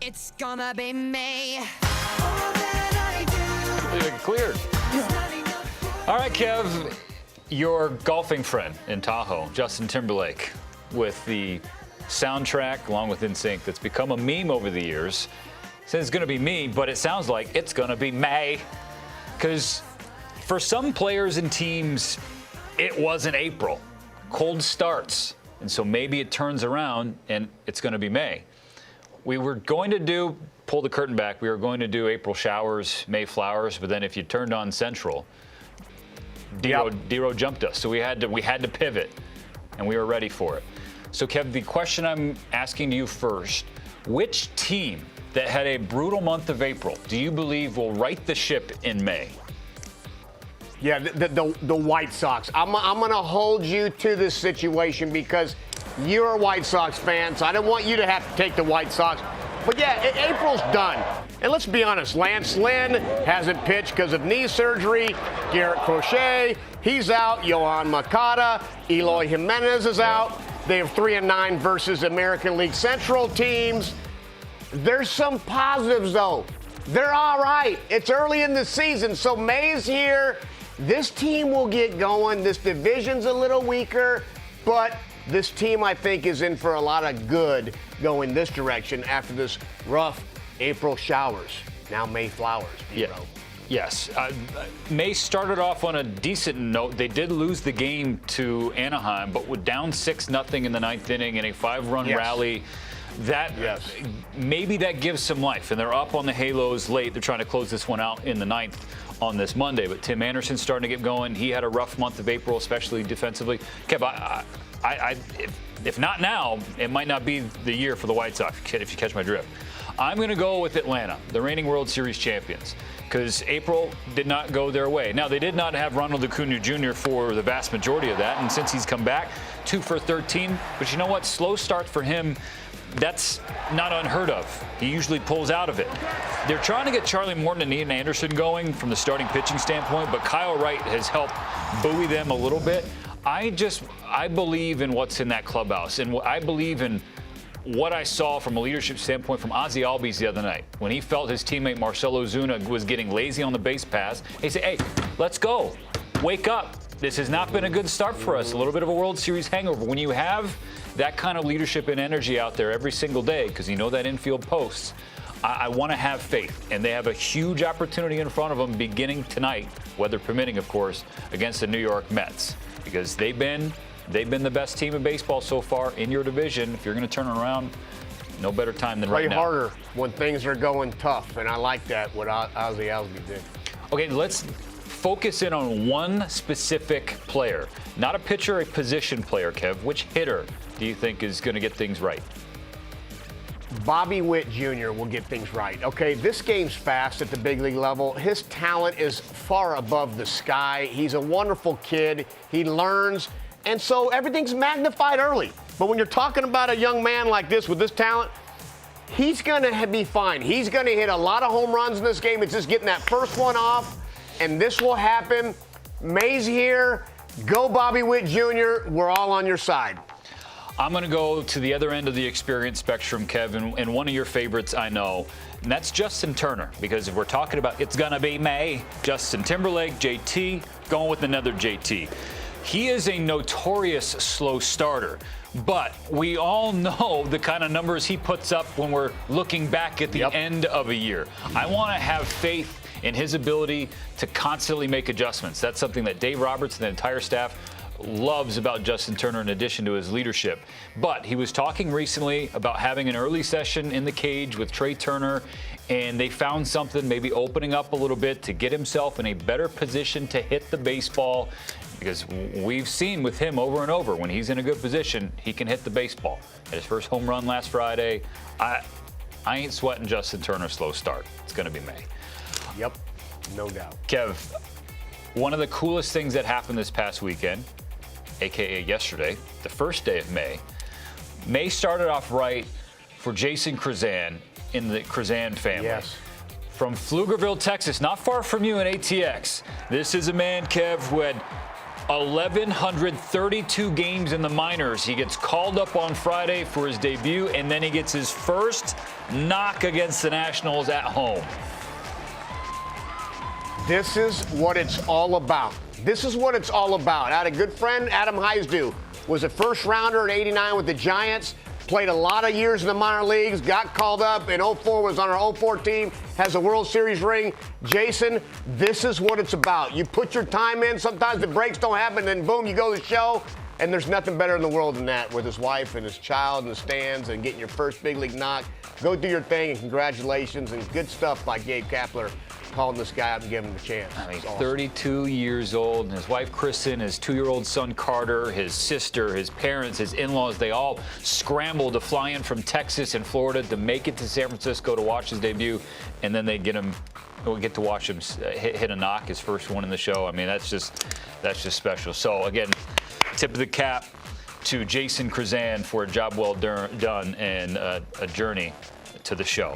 It's gonna be me. Cleared. All right, Kev, your golfing friend in Tahoe, Justin Timberlake, with the soundtrack along with NSYNC that's become a meme over the years. Says it's going to be me, but it sounds like it's going to be May. Because for some players and teams, it wasn't April. Cold starts. And so maybe it turns around and it's going to be May. We were going to pull the curtain back, we were going to do April showers, May flowers, but then if you turned on Central, D-Row jumped us. So we had to pivot, and we were ready for it. So, Kev, the question I'm asking you first, which team that had a brutal month of April do you believe will right the ship in May? Yeah, the White Sox. I'm going to hold you to this situation because you're a White Sox fan, so I don't want you to have to take the White Sox. But yeah, April's done. And let's be honest, Lance Lynn hasn't pitched because of knee surgery. Garrett Crochet, he's out. Yohan Moncada, Eloy Jimenez is out. They have 3-9 versus American League Central teams. There's some positives, though. They're all right. It's early in the season, so May's here. This team will get going. This division's a little weaker, but this team, I think, is in for a lot of good going this direction after this rough April showers. Now May flowers, Yeah. Yes. May started off on a decent note. They did lose the game to Anaheim, but with down 6-0 in the ninth inning in a 5-run rally. Maybe that gives some life, and they're up on the Halos late. They're trying to close this one out in the ninth on this Monday, but Tim Anderson's starting to get going. He had a rough month of April, especially defensively. Kev, if not now, it might not be the year for the White Sox, if you catch my drift. I'm going to go with Atlanta, the reigning World Series champions, because April did not go their way. Now, they did not have Ronald Acuna Jr. for the vast majority of that, and since he's come back, 2 for 13. But you know what? Slow start for him. That's not unheard of. He usually pulls out of it. They're trying to get Charlie Morton and Ian Anderson going from the starting pitching standpoint, but Kyle Wright has helped buoy them a little bit. I believe in what's in that clubhouse, and I believe in what I saw from a leadership standpoint from Ozzie Albies the other night. When he felt his teammate Marcell Ozuna was getting lazy on the base pass, he said, hey, let's go. Wake up. This has not been a good start for us. A little bit of a World Series hangover. When you have that kind of leadership and energy out there every single day, because you know that infield posts, I want to have faith. And they have a huge opportunity in front of them beginning tonight, weather permitting, of course, against the New York Mets. Because they've been the best team in baseball so far in your division. If you're going to turn it around, no better time than right now. Play harder when things are going tough, and I like that, what Ozzie Albies did. Okay, let's focus in on one specific player. Not a pitcher, a position player, Kev. Which hitter do you think is going to get things right? Bobby Witt Jr. will get things right. Okay, this game's fast at the big league level. His talent is far above the sky. He's a wonderful kid. He learns, and so everything's magnified early. But when you're talking about a young man like this with this talent, he's going to be fine. He's going to hit a lot of home runs in this game. It's just getting that first one off, and this will happen. May's here. Go Bobby Witt Jr. We're all on your side. I'm going to go to the other end of the experience spectrum, Kevin, and one of your favorites I know, and that's Justin Turner. Because if we're talking about it's going to be May, Justin Timberlake, JT, going with another JT. He is a notorious slow starter, but we all know the kind of numbers he puts up when we're looking back at the end of a year. I want to have faith in his ability to constantly make adjustments. That's something that Dave Roberts and the entire staff loves about Justin Turner in addition to his leadership. But he was talking recently about having an early session in the cage with Trey Turner, and they found something, maybe opening up a little bit to get himself in a better position to hit the baseball, because we've seen with him over and over, when he's in a good position, he can hit the baseball. At his first home run last Friday, I ain't sweating Justin Turner's slow start. It's going to be May. Yep, no doubt. Kev, one of the coolest things that happened this past weekend, a.k.a. yesterday, the first day of May. May started off right for Jason Krazan in the Krazan family. Yes. From Pflugerville, Texas, not far from you in ATX. This is a man, Kev, who had 1,132 games in the minors. He gets called up on Friday for his debut, and then he gets his first knock against the Nationals at home. This is what it's all about. This is what it's all about. I had a good friend, Adam Heisdu, was a first rounder in '89 with the Giants, played a lot of years in the minor leagues, got called up in '04, was on our '04 team, has a World Series ring. Jason, this is what it's about. You put your time in, sometimes the breaks don't happen, then boom, you go to the show, and there's nothing better in the world than that, with his wife and his child in the stands and getting your first big league knock. Go do your thing, and congratulations, and good stuff by Gabe Kapler, calling this guy up and giving him a chance. I mean, Awesome. 32 years old, and his wife Kristen, his 2-year-old son Carter, his sister, his parents, his in-laws, they all scrambled to fly in from Texas and Florida to make it to San Francisco to watch his debut, and then they get to watch him hit a knock, his first one in the show. I mean, that's just special. So again, tip of the cap to Jason Krazan for a job well done and a journey to the show.